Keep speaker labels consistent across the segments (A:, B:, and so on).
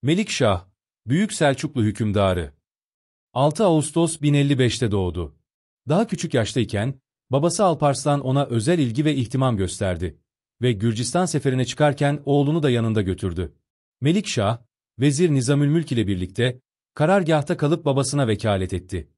A: Melikşah, Büyük Selçuklu hükümdarı. 6 Ağustos 1055'te doğdu. Daha küçük yaştayken, babası Alparslan ona özel ilgi ve ihtimam gösterdi ve Gürcistan seferine çıkarken oğlunu da yanında götürdü. Melikşah, Vezir Nizamülmülk ile birlikte karargâhta kalıp babasına vekalet etti.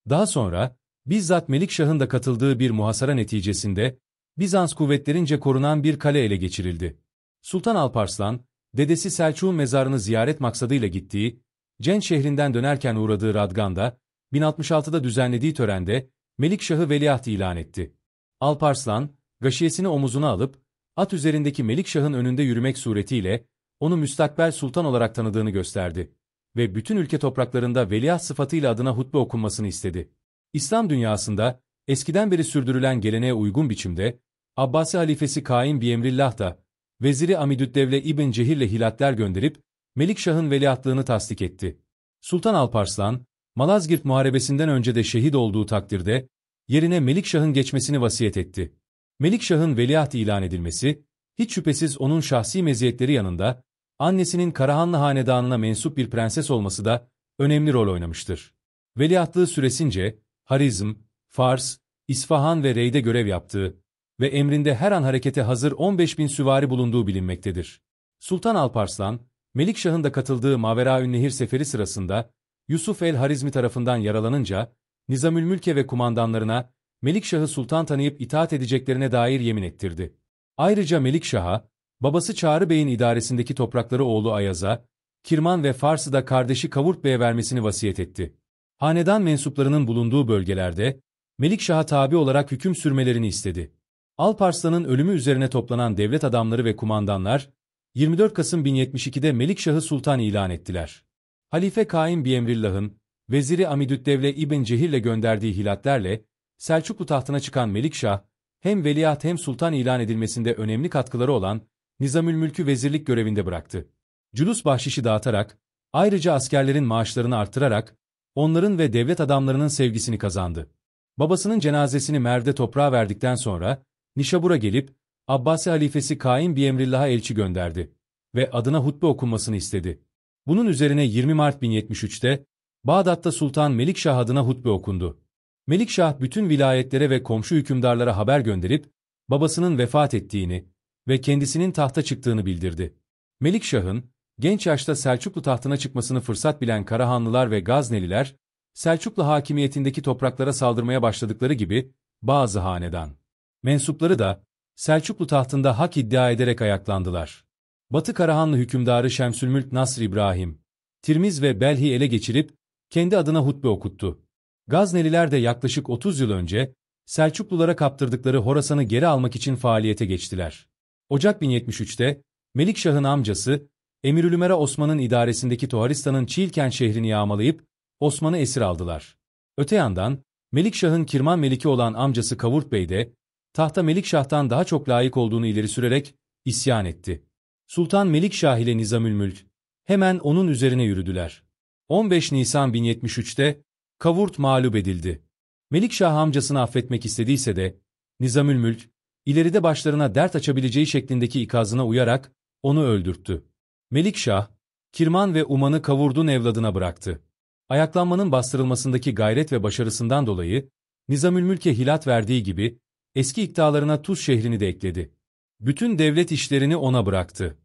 A: Daha sonra, bizzat Melikşah'ın da katıldığı bir muhasara neticesinde, Bizans kuvvetlerince korunan bir kale ele geçirildi. Sultan Alparslan, dedesi Selçuk'un mezarını ziyaret maksadıyla gittiği, Cen şehrinden dönerken uğradığı Radgan'da, 1066'da düzenlediği törende, Melikşah'ı veliaht ilan etti. Alparslan, gaşiyesini omuzuna alıp, at üzerindeki Melikşah'ın önünde yürümek suretiyle, onu müstakbel sultan olarak tanıdığını gösterdi ve bütün ülke topraklarında veliaht sıfatıyla adına hutbe okunmasını istedi. İslam dünyasında, eskiden beri sürdürülen geleneğe uygun biçimde, Abbasi halifesi Kaim Biemrillah da, Veziri Amidüddevle İbn Cehir'le hilatler gönderip, Melikşah'ın veliahtlığını tasdik etti. Sultan Alparslan, Malazgirt Muharebesi'nden önce de şehit olduğu takdirde, yerine Melikşah'ın geçmesini vasiyet etti. Melikşah'ın veliaht ilan edilmesi, hiç şüphesiz onun şahsi meziyetleri yanında, annesinin Karahanlı hanedanına mensup bir prenses olması da önemli rol oynamıştır. Veliahtlığı süresince, Harizm, Fars, İsfahan ve Rey'de görev yaptığı ve emrinde her an harekete hazır 15.000 süvari bulunduğu bilinmektedir. Sultan Alparslan, Melikşah'ın da katıldığı Maveraünnehir seferi sırasında, Yusuf el-Harizmi tarafından yaralanınca, Nizamülmülke ve kumandanlarına, Melikşah'ı sultan tanıyıp itaat edeceklerine dair yemin ettirdi. Ayrıca Melikşah'a, babası Çağrı Bey'in idaresindeki toprakları oğlu Ayaz'a, Kirman ve Fars'ı da kardeşi Kavurt Bey'e vermesini vasiyet etti. Hanedan mensuplarının bulunduğu bölgelerde, Melikşah'a tabi olarak hüküm sürmelerini istedi. Alparslan'ın ölümü üzerine toplanan devlet adamları ve kumandanlar, 24 Kasım 1072'de Melikşah'ı sultan ilan ettiler. Halife Kaim Biemrillah'ın, Veziri Amidüddevle İbn Cehir'le gönderdiği hilatlerle, Selçuklu tahtına çıkan Melikşah, hem veliaht hem sultan ilan edilmesinde önemli katkıları olan Nizamülmülk'ü vezirlik görevinde bıraktı. Culus bahşişi dağıtarak, ayrıca askerlerin maaşlarını artırarak, onların ve devlet adamlarının sevgisini kazandı. Babasının cenazesini Merv'de toprağa verdikten sonra, Nişabur'a gelip, Abbasi halifesi Kaim Biemrillah'a elçi gönderdi ve adına hutbe okunmasını istedi. Bunun üzerine 20 Mart 1073'te, Bağdat'ta Sultan Melikşah adına hutbe okundu. Melikşah bütün vilayetlere ve komşu hükümdarlara haber gönderip, babasının vefat ettiğini ve kendisinin tahta çıktığını bildirdi. Melikşah'ın, genç yaşta Selçuklu tahtına çıkmasını fırsat bilen Karahanlılar ve Gazneliler, Selçuklu hakimiyetindeki topraklara saldırmaya başladıkları gibi, bazı hanedan mensupları da, Selçuklu tahtında hak iddia ederek ayaklandılar. Batı Karahanlı hükümdarı Şemsülmülk Nasr İbrahim, Tirmiz ve Belhi ele geçirip, kendi adına hutbe okuttu. Gazneliler de yaklaşık 30 yıl önce, Selçuklulara kaptırdıkları Horasan'ı geri almak için faaliyete geçtiler. Ocak 1073'te, Melikşah'ın amcası, Emirülümera Osman'ın idaresindeki Toharistan'ın Çiğilken şehrini yağmalayıp, Osman'ı esir aldılar. Öte yandan, Melikşah'ın Kirman Meliki olan amcası Kavurt Bey de, tahta Melikşah'tan daha çok layık olduğunu ileri sürerek, isyan etti. Sultan Melikşah ile Nizamülmülk, hemen onun üzerine yürüdüler. 15 Nisan 1073'te, Kavurt mağlup edildi. Melikşah amcasını affetmek istediyse de, Nizamülmülk, ileride başlarına dert açabileceği şeklindeki ikazına uyarak, onu öldürttü. Melikşah, Kirman ve Uman'ı Kavurt'un evladına bıraktı. Ayaklanmanın bastırılmasındaki gayret ve başarısından dolayı, Nizamülmülk'e hilat verdiği gibi, eski iktidarlarına Tuz şehrini de ekledi. Bütün devlet işlerini ona bıraktı.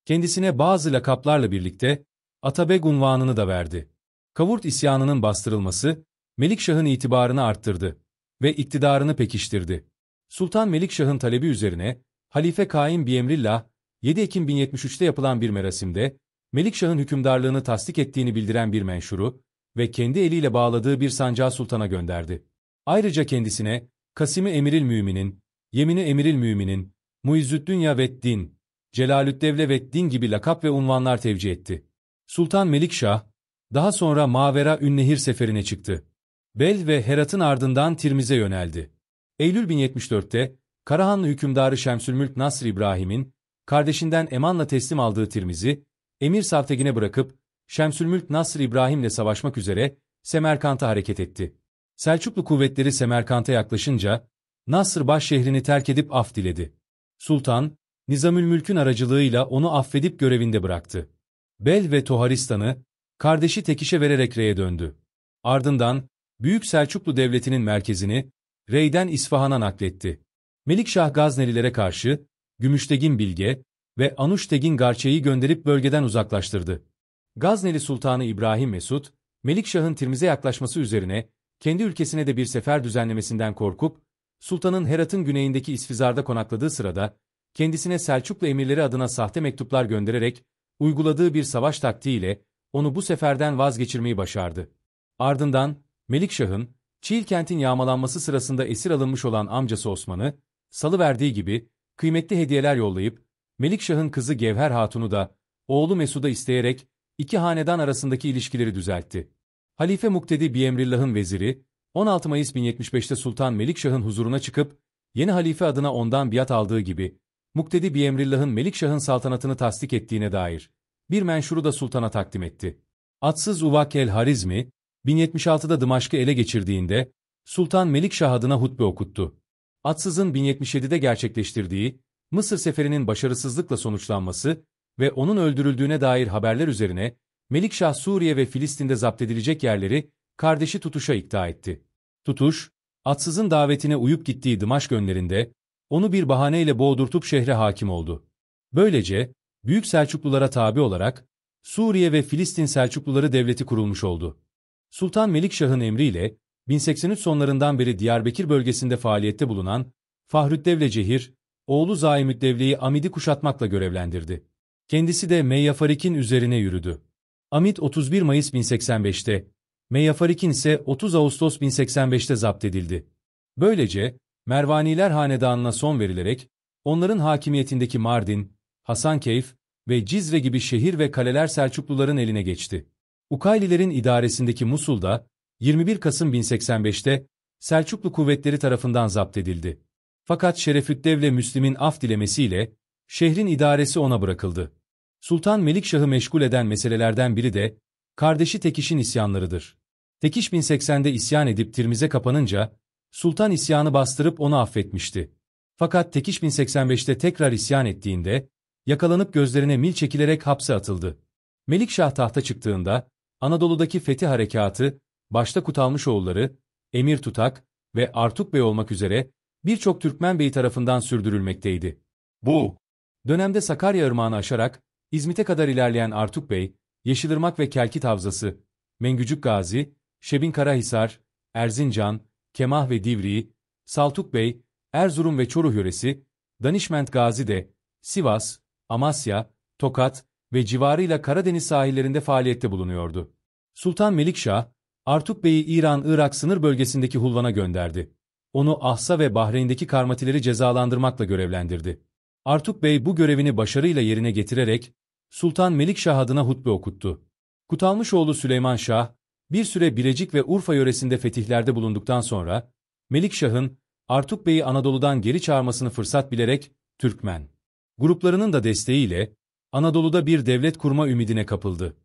A: Kendisine bazı lakaplarla birlikte, Atabeg unvanını da verdi. Kavurt isyanının bastırılması, Melikşah'ın itibarını arttırdı ve iktidarını pekiştirdi. Sultan Melikşah'ın talebi üzerine, Halife Kaim Biemrillah, 7 Ekim 1073'te yapılan bir merasimde, Melikşah'ın hükümdarlığını tasdik ettiğini bildiren bir menşuru ve kendi eliyle bağladığı bir sancağı sultana gönderdi. Ayrıca kendisine, Kasimi Emiril Müminin, Yemini Emiril Müminin, Muizzüddünya ve'd-Din, Celalüddevle ve'd-Din gibi lakap ve unvanlar tevcih etti. Sultan Melikşah, daha sonra Maveraünnehir seferine çıktı. Bel ve Herat'ın ardından Tirmiz'e yöneldi. Eylül 1074'te, Karahanlı hükümdarı Şemsülmülk Nasr İbrahim'in, kardeşinden emanla teslim aldığı Tirmiz'i, Emir Savtegin'e bırakıp, Şemsülmülk Nasr İbrahim'le savaşmak üzere, Semerkant'a hareket etti. Selçuklu kuvvetleri Semerkant'a yaklaşınca, Nasr baş şehrini terk edip af diledi. Sultan, Nizamülmülk'ün aracılığıyla onu affedip görevinde bıraktı. Bel ve Toharistan'ı kardeşi Tekiş'e vererek Rey'e döndü. Ardından Büyük Selçuklu Devleti'nin merkezini Rey'den İsfahan'a nakletti. Melikşah Gaznelilere karşı Gümüştegin Bilge ve Anuştegin Garçe'yi gönderip bölgeden uzaklaştırdı. Gazneli Sultanı İbrahim Mesud, Melikşah'ın Tirmiz'e yaklaşması üzerine kendi ülkesine de bir sefer düzenlemesinden korkup, Sultan'ın Herat'ın güneyindeki İsfizar'da konakladığı sırada, kendisine Selçuklu emirleri adına sahte mektuplar göndererek, uyguladığı bir savaş taktiğiyle onu bu seferden vazgeçirmeyi başardı. Ardından, Melikşah'ın, Çiğilkent'in yağmalanması sırasında esir alınmış olan amcası Osman'ı, salıverdiği gibi, kıymetli hediyeler yollayıp, Melikşah'ın kızı Gevher Hatun'u da, oğlu Mesud'a isteyerek, iki hanedan arasındaki ilişkileri düzeltti. Halife Muktedi Biemrillah'ın veziri, 16 Mayıs 1075'te Sultan Melikşah'ın huzuruna çıkıp, yeni halife adına ondan biat aldığı gibi, Muktedi Biemrillah'ın Melikşah'ın saltanatını tasdik ettiğine dair bir menşuru da sultana takdim etti. Atsız Uvak el-Harizmi, 1076'da Dımaşk'ı ele geçirdiğinde, Sultan Melikşah adına hutbe okuttu. Atsız'ın 1077'de gerçekleştirdiği, Mısır seferinin başarısızlıkla sonuçlanması ve onun öldürüldüğüne dair haberler üzerine, Melikşah Suriye ve Filistin'de zapt edilecek yerleri kardeşi Tutuş'a ikna etti. Tutuş, Atsız'ın davetine uyup gittiği Dımaşk önlerinde, onu bir bahaneyle boğdurtup şehre hakim oldu. Böylece, Büyük Selçuklulara tabi olarak, Suriye ve Filistin Selçukluları devleti kurulmuş oldu. Sultan Melikşah'ın emriyle, 1083 sonlarından beri Diyarbakır bölgesinde faaliyette bulunan Fahrüddevle Cehir, oğlu Zaimüddevle'yi Amid'i kuşatmakla görevlendirdi. Kendisi de Meyyafarik'in üzerine yürüdü. Amid 31 Mayıs 1085'te, Meyyafarik'in ise 30 Ağustos 1085'te zapt edildi. Böylece, Mervaniler hanedanına son verilerek, onların hakimiyetindeki Mardin, Hasankeyf ve Cizre gibi şehir ve kaleler Selçukluların eline geçti. Ukaylilerin idaresindeki Musul'da, 21 Kasım 1085'te, Selçuklu kuvvetleri tarafından zapt edildi. Fakat Şerefüddevle Müslim'in af dilemesiyle, şehrin idaresi ona bırakıldı. Sultan Melikşah'ı meşgul eden meselelerden biri de, kardeşi Tekiş'in isyanlarıdır. Tekiş 1080'de isyan edip Tirmiz'e kapanınca, Sultan isyanı bastırıp onu affetmişti. Fakat Tekiş 1085'te tekrar isyan ettiğinde, yakalanıp gözlerine mil çekilerek hapse atıldı. Melikşah tahta çıktığında, Anadolu'daki fetih harekatı, başta Kutalmışoğulları, Emir Tutak ve Artuk Bey olmak üzere, birçok Türkmen Bey tarafından sürdürülmekteydi. Bu dönemde Sakarya Irmağı'nı aşarak, İzmit'e kadar ilerleyen Artuk Bey, Yeşilırmak ve Kelkit Havzası, Mengücük Gazi, Şebin Karahisar, Erzincan, Kemah ve Divriği, Saltuk Bey, Erzurum ve Çoruh yöresi, Danişment Gazi de, Sivas, Amasya, Tokat ve civarıyla Karadeniz sahillerinde faaliyette bulunuyordu. Sultan Melikşah, Artuk Bey'i İran-Irak sınır bölgesindeki Hulvan'a gönderdi. Onu Ahsa ve Bahreyn'deki karmatileri cezalandırmakla görevlendirdi. Artuk Bey bu görevini başarıyla yerine getirerek, Sultan Melikşah adına hutbe okuttu. Kutalmışoğlu Süleyman Şah, bir süre Bilecik ve Urfa yöresinde fetihlerde bulunduktan sonra, Melikşah'ın Artuk Bey'i Anadolu'dan geri çağırmasını fırsat bilerek, Türkmen gruplarının da desteğiyle, Anadolu'da bir devlet kurma ümidine kapıldı.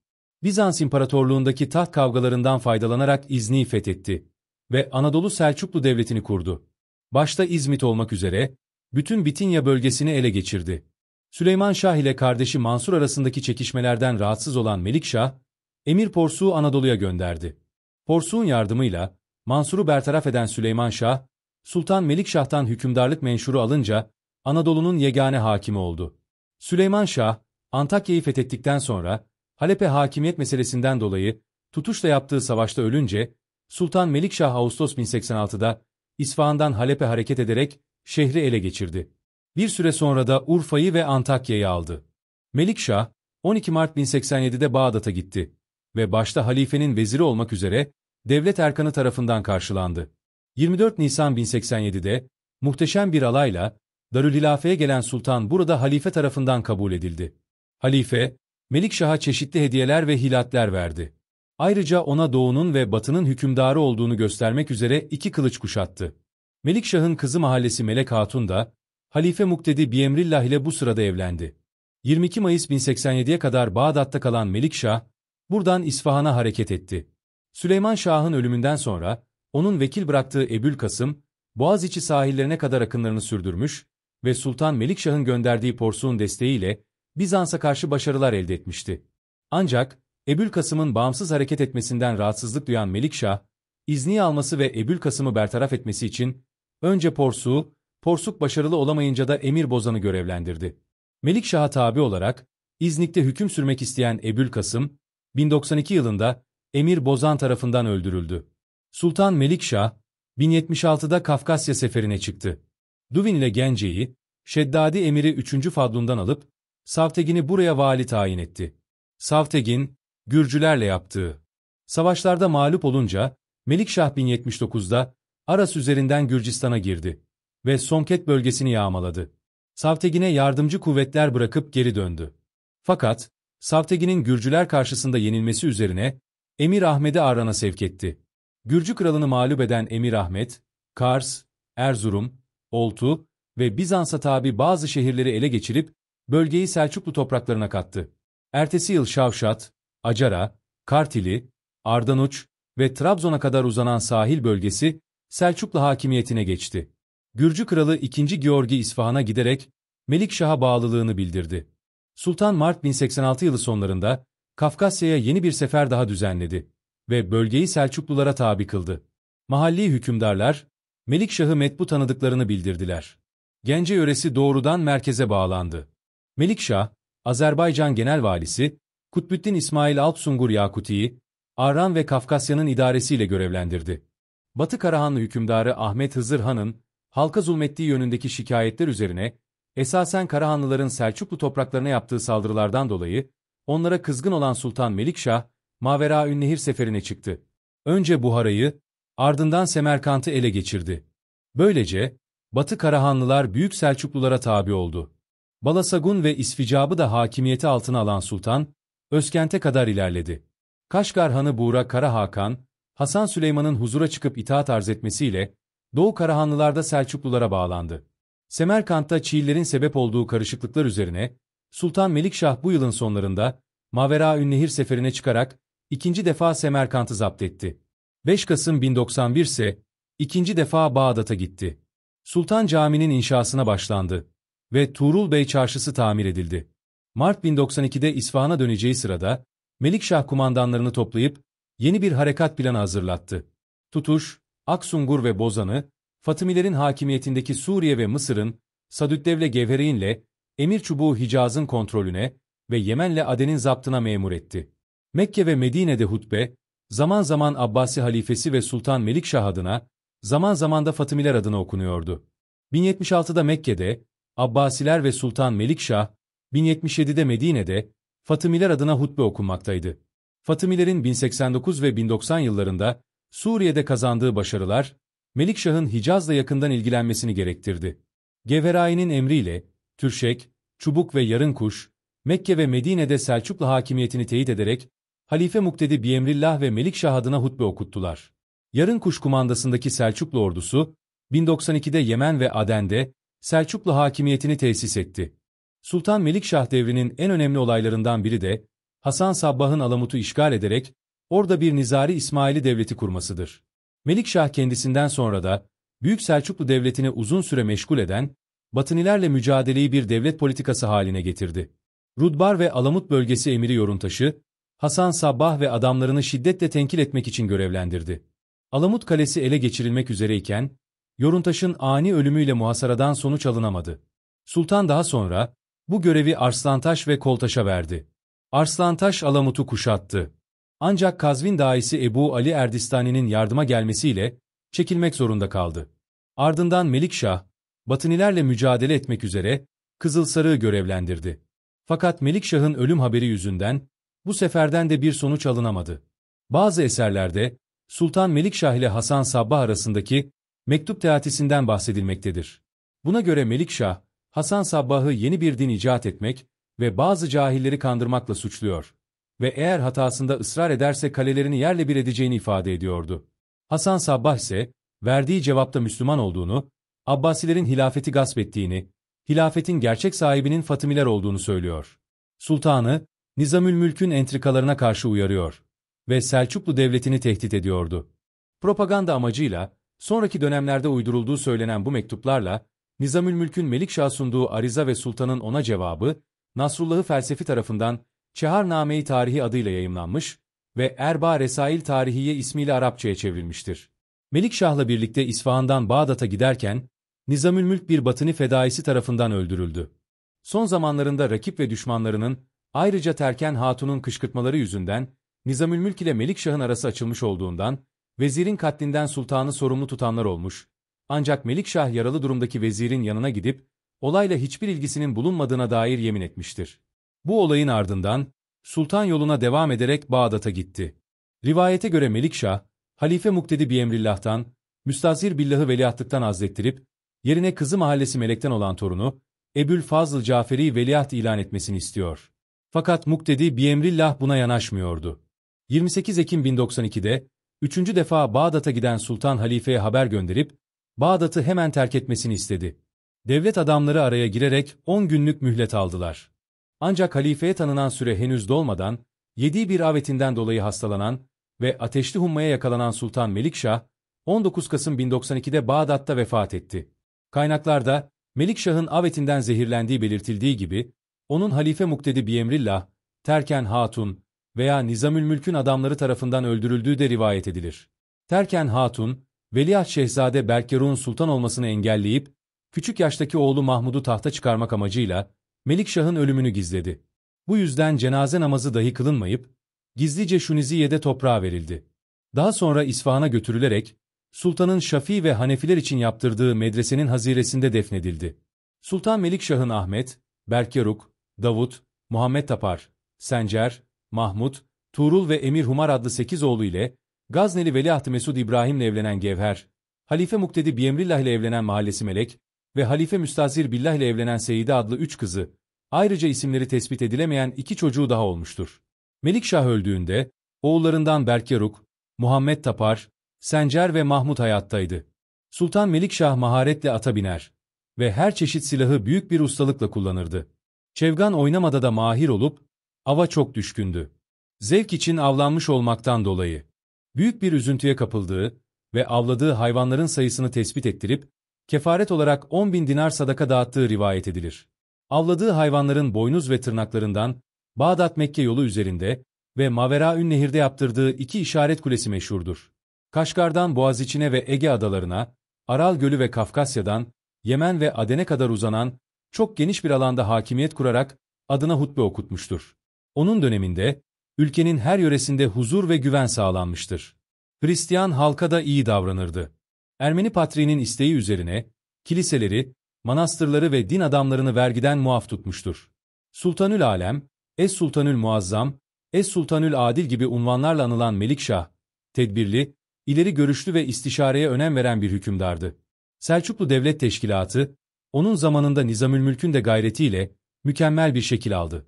A: Bizans İmparatorluğundaki taht kavgalarından faydalanarak İznik'i fethetti ve Anadolu Selçuklu Devleti'ni kurdu. Başta İzmit olmak üzere, bütün Bitinya bölgesini ele geçirdi. Süleyman Şah ile kardeşi Mansur arasındaki çekişmelerden rahatsız olan Melikşah, Emir Porsuğu Anadolu'ya gönderdi. Porsuğun yardımıyla, Mansur'u bertaraf eden Süleyman Şah, Sultan Melikşah'tan hükümdarlık menşuru alınca, Anadolu'nun yegane hakimi oldu. Süleyman Şah, Antakya'yı fethettikten sonra, Halep'e hakimiyet meselesinden dolayı, Tutuş'la yaptığı savaşta ölünce, Sultan Melikşah Ağustos 1086'da, İsfahan'dan Halep'e hareket ederek, şehri ele geçirdi. Bir süre sonra da Urfa'yı ve Antakya'yı aldı. Melikşah, 12 Mart 1087'de Bağdat'a gitti ve başta halifenin veziri olmak üzere, devlet erkanı tarafından karşılandı. 24 Nisan 1087'de, muhteşem bir alayla, Darülhilafe'ye gelen sultan burada halife tarafından kabul edildi. Halife, Melikşah'a çeşitli hediyeler ve hilatler verdi. Ayrıca ona doğunun ve batının hükümdarı olduğunu göstermek üzere iki kılıç kuşattı. Melikşah'ın kızı mahallesi Melek Hatun da, Halife Muktedi Biemrillah ile bu sırada evlendi. 22 Mayıs 1087'ye kadar Bağdat'ta kalan Melikşah, buradan İsfahan'a hareket etti. Süleyman Şah'ın ölümünden sonra, onun vekil bıraktığı Ebülkasım, Boğaziçi sahillerine kadar akınlarını sürdürmüş ve Sultan Melikşah'ın gönderdiği Porsuğun desteğiyle Bizans'a karşı başarılar elde etmişti. Ancak, Ebülkasım'ın bağımsız hareket etmesinden rahatsızlık duyan Melikşah, izni alması ve Ebülkasım'ı bertaraf etmesi için, önce Porsuk başarılı olamayınca da Emir Bozan'ı görevlendirdi. Melikşah'a tabi olarak, İznik'te hüküm sürmek isteyen Ebülkasım, 1092 yılında Emir Bozan tarafından öldürüldü. Sultan Melikşah, 1076'da Kafkasya seferine çıktı. Duvin ile Gence'yi, Şeddadi Emir'i 3. Fadlun'dan alıp, Savtegin'i buraya vali tayin etti. Savtegin, Gürcülerle yaptığı savaşlarda mağlup olunca, Melikşah 1079'da Aras üzerinden Gürcistan'a girdi ve Sonket bölgesini yağmaladı. Savtegin'e yardımcı kuvvetler bırakıp geri döndü. Fakat, Savtegin'in Gürcüler karşısında yenilmesi üzerine, Emir Ahmet'i Arran'a sevk etti. Gürcü kralını mağlup eden Emir Ahmet, Kars, Erzurum, Oltu ve Bizans'a tabi bazı şehirleri ele geçirip, bölgeyi Selçuklu topraklarına kattı. Ertesi yıl Şavşat, Acara, Kartili, Ardanuç ve Trabzon'a kadar uzanan sahil bölgesi, Selçuklu hakimiyetine geçti. Gürcü kralı 2. Georgi İsfahan'a giderek, Melikşah'a bağlılığını bildirdi. Sultan Mart 1086 yılı sonlarında, Kafkasya'ya yeni bir sefer daha düzenledi ve bölgeyi Selçuklulara tabi kıldı. Mahalli hükümdarlar, Melikşah'ı metbu tanıdıklarını bildirdiler. Gence yöresi doğrudan merkeze bağlandı. Melikşah, Azerbaycan Genel Valisi, Kutbüddin İsmail Alpsungur Yakuti'yi, Arran ve Kafkasya'nın idaresiyle görevlendirdi. Batı Karahanlı hükümdarı Ahmet Hızır Han'ın, halka zulmettiği yönündeki şikayetler üzerine, esasen Karahanlıların Selçuklu topraklarına yaptığı saldırılardan dolayı, onlara kızgın olan Sultan Melikşah, Maveraünnehir seferine çıktı. Önce Buhara'yı, ardından Semerkant'ı ele geçirdi. Böylece, Batı Karahanlılar Büyük Selçuklulara tabi oldu. Balasagun ve İsficab'ı da hakimiyeti altına alan Sultan, Özkent'e kadar ilerledi. Kaşgar Hanı Buğra Kara Hakan, Hasan Süleyman'ın huzura çıkıp itaat arz etmesiyle, Doğu Karahanlılar da Selçuklulara bağlandı. Semerkant'ta Çiğlilerin sebep olduğu karışıklıklar üzerine, Sultan Melikşah bu yılın sonlarında, Maveraünnehir seferine çıkarak, ikinci defa Semerkant'ı zapt etti. 5 Kasım 1091 ise, ikinci defa Bağdat'a gitti. Sultan Camii'nin inşasına başlandı ve Tuğrul Bey Çarşısı tamir edildi. Mart 1092'de İsfahan'a döneceği sırada, Melikşah kumandanlarını toplayıp, yeni bir harekat planı hazırlattı. Tutuş, Aksungur ve Bozan'ı, Fatımilerin hakimiyetindeki Suriye ve Mısır'ın, Sadüddevle Gevhereyn'le, Emir Çubuğu Hicaz'ın kontrolüne ve Yemen'le Aden'in zaptına memur etti. Mekke ve Medine'de hutbe, zaman zaman Abbasi halifesi ve Sultan Melikşah adına, zaman zaman da Fatımiler adına okunuyordu. 1076'da Mekke'de, Abbasiler ve Sultan Melikşah, 1077'de Medine'de, Fatımiler adına hutbe okunmaktaydı. Fatımilerin 1089 ve 1090 yıllarında, Suriye'de kazandığı başarılar, Melikşah'ın Hicaz'la yakından ilgilenmesini gerektirdi. Gevherayin'in emriyle, Türşek, Çubuk ve Yarınkuş, Mekke ve Medine'de Selçuklu hakimiyetini teyit ederek, Halife Muktedi Biemrillah ve Melikşah adına hutbe okuttular. Yarınkuş kumandasındaki Selçuklu ordusu, 1092'de Yemen ve Aden'de, Selçuklu hakimiyetini tesis etti. Sultan Melikşah devrinin en önemli olaylarından biri de, Hasan Sabbah'ın Alamut'u işgal ederek, orada bir Nizari İsmaili devleti kurmasıdır. Melikşah kendisinden sonra da, Büyük Selçuklu devletini uzun süre meşgul eden, Batınilerle mücadeleyi bir devlet politikası haline getirdi. Rudbar ve Alamut bölgesi emiri Yoruntaş'ı, Hasan Sabbah ve adamlarını şiddetle tenkil etmek için görevlendirdi. Alamut Kalesi ele geçirilmek üzereyken, Yoruntaş'ın ani ölümüyle muhasaradan sonuç alınamadı. Sultan daha sonra, bu görevi Arslantaş ve Koltaş'a verdi. Arslantaş Alamut'u kuşattı. Ancak Kazvin dağisi Ebu Ali Erdistani'nin yardıma gelmesiyle, çekilmek zorunda kaldı. Ardından Melikşah, Batınilerle mücadele etmek üzere, Kızılsarık'ı görevlendirdi. Fakat Melikşah'ın ölüm haberi yüzünden, bu seferden de bir sonuç alınamadı. Bazı eserlerde, Sultan Melikşah ile Hasan Sabbah arasındaki, mektup teatisinden bahsedilmektedir. Buna göre Melikşah, Hasan Sabbah'ı yeni bir din icat etmek ve bazı cahilleri kandırmakla suçluyor ve eğer hatasında ısrar ederse kalelerini yerle bir edeceğini ifade ediyordu. Hasan Sabbah ise, verdiği cevapta Müslüman olduğunu, Abbasilerin hilafeti gasp ettiğini, hilafetin gerçek sahibinin Fatımiler olduğunu söylüyor. Sultanı, Nizamülmülk'ün entrikalarına karşı uyarıyor ve Selçuklu devletini tehdit ediyordu. Propaganda amacıyla, sonraki dönemlerde uydurulduğu söylenen bu mektuplarla, Nizamülmülk'ün Melikşah'a sunduğu ariza ve sultanın ona cevabı, Nasrullah'ı felsefi tarafından Çeharname-i Tarihi adıyla yayımlanmış ve Erbaa Resail Tarihiye ismiyle Arapçaya çevrilmiştir. Melikşah'la birlikte İsfahan'dan Bağdat'a giderken, Nizamülmülk bir Batıni fedaisi tarafından öldürüldü. Son zamanlarında rakip ve düşmanlarının, ayrıca Terken Hatun'un kışkırtmaları yüzünden, Nizamülmülk ile Melikşah'ın arası açılmış olduğundan, vezirin katlinden sultanı sorumlu tutanlar olmuş, ancak Melikşah yaralı durumdaki vezirin yanına gidip, olayla hiçbir ilgisinin bulunmadığına dair yemin etmiştir. Bu olayın ardından, sultan yoluna devam ederek Bağdat'a gitti. Rivayete göre Melikşah, Halife Muktedi Biemrillah'tan, Müstazhir Billah'ı veliahtlıktan azlettirip, yerine Kızı Mahallesi Melek'ten olan torunu, Ebülfazıl Caferi veliaht ilan etmesini istiyor. Fakat Muktedi Biemrillah buna yanaşmıyordu. 28 Ekim 1092'de, üçüncü defa Bağdat'a giden Sultan Halife'ye haber gönderip, Bağdat'ı hemen terk etmesini istedi. Devlet adamları araya girerek 10 günlük mühlet aldılar. Ancak halifeye tanınan süre henüz dolmadan, yediği bir avetinden dolayı hastalanan ve ateşli hummaya yakalanan Sultan Melikşah, 19 Kasım 1092'de Bağdat'ta vefat etti. Kaynaklarda, Melikşah'ın avetinden zehirlendiği belirtildiği gibi, onun Halife Muktedi Biemrillah, Terken Hatun veya Nizamülmülk'ün adamları tarafından öldürüldüğü de rivayet edilir. Terken Hatun, Veliaht Şehzade Berkeruk'un sultan olmasını engelleyip, küçük yaştaki oğlu Mahmud'u tahta çıkarmak amacıyla, Melikşah'ın ölümünü gizledi. Bu yüzden cenaze namazı dahi kılınmayıp, gizlice Şuniziye'de toprağa verildi. Daha sonra İsfahan'a götürülerek, Sultanın Şafii ve Hanefiler için yaptırdığı medresenin haziresinde defnedildi. Sultan Melikşah'ın Ahmet, Berkeruk, Davut, Muhammed Tapar, Sencer, Mahmud, Tuğrul ve Emir Humar adlı 8 oğlu ile, Gazneli Veliaht-ı Mesud İbrahim'le evlenen Gevher, Halife Muktedi Biemrillah ile evlenen Mahallesi Melek ve Halife Müstazhir Billah ile evlenen Seyide adlı 3 kızı, ayrıca isimleri tespit edilemeyen 2 çocuğu daha olmuştur. Melikşah öldüğünde, oğullarından Berkeruk, Muhammed Tapar, Sencer ve Mahmud hayattaydı. Sultan Melikşah maharetle ata biner ve her çeşit silahı büyük bir ustalıkla kullanırdı. Çevgan oynamada da mahir olup, ava çok düşkündü. Zevk için avlanmış olmaktan dolayı, büyük bir üzüntüye kapıldığı ve avladığı hayvanların sayısını tespit ettirip, kefaret olarak 10.000 dinar sadaka dağıttığı rivayet edilir. Avladığı hayvanların boynuz ve tırnaklarından, Bağdat-Mekke yolu üzerinde ve Maveraün Nehir'de yaptırdığı 2 işaret kulesi meşhurdur. Kaşgar'dan Boğaziçi'ne ve Ege adalarına, Aral Gölü ve Kafkasya'dan, Yemen ve Aden'e kadar uzanan, çok geniş bir alanda hakimiyet kurarak adına hutbe okutmuştur. Onun döneminde, ülkenin her yöresinde huzur ve güven sağlanmıştır. Hristiyan halka da iyi davranırdı. Ermeni patriğinin isteği üzerine, kiliseleri, manastırları ve din adamlarını vergiden muaf tutmuştur. Sultanül Alem, Es-Sultanül Muazzam, Es-Sultanül Adil gibi unvanlarla anılan Melikşah, tedbirli, ileri görüşlü ve istişareye önem veren bir hükümdardı. Selçuklu Devlet Teşkilatı, onun zamanında Nizamülmülk'ün de gayretiyle mükemmel bir şekil aldı.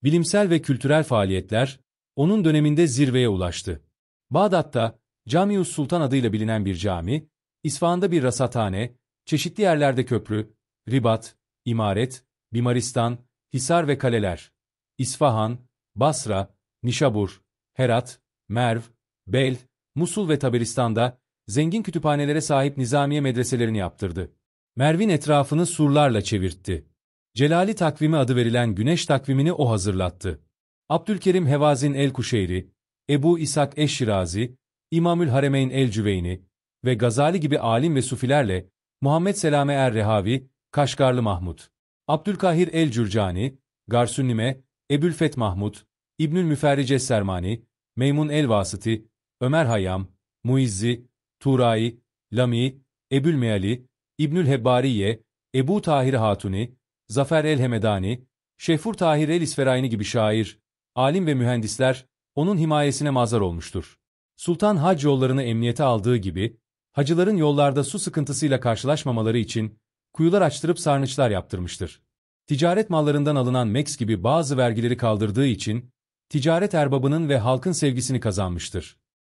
A: Bilimsel ve kültürel faaliyetler, onun döneminde zirveye ulaştı. Bağdat'ta, Camius Sultan adıyla bilinen bir cami, İsfahan'da bir rasathane, çeşitli yerlerde köprü, ribat, imaret, bimaristan, hisar ve kaleler, İsfahan, Basra, Nişabur, Herat, Merv, Bel, Musul ve Taberistan'da zengin kütüphanelere sahip nizamiye medreselerini yaptırdı. Merv'in etrafını surlarla çevirtti. Celali takvimi adı verilen güneş takvimini o hazırlattı. Abdülkerim Hevazin el-Kuşeyri, Ebu İshak eş-Şirazi, İmamül Haremeyn el-Cüveyni ve Gazali gibi alim ve sufilerle Muhammed Selame er-Rehavi, Kaşgarlı Mahmud, Abdülkahir el-Cürcani, Garsünnime, Ebülfet Mahmud, İbnül Müferrice Sermani, Meymun el-Vasıti, Ömer Hayyam, Muizzi, Turai, Lami, Ebülmeali, İbnül Hebbariye, Ebu Tahir Hatuni, Zafer el-Hemedani, Şefur Tahir el-İsferayni gibi şair, alim ve mühendisler onun himayesine mazhar olmuştur. Sultan hac yollarını emniyete aldığı gibi, hacıların yollarda su sıkıntısıyla karşılaşmamaları için kuyular açtırıp sarnıçlar yaptırmıştır. Ticaret mallarından alınan meks gibi bazı vergileri kaldırdığı için, ticaret erbabının ve halkın sevgisini kazanmıştır.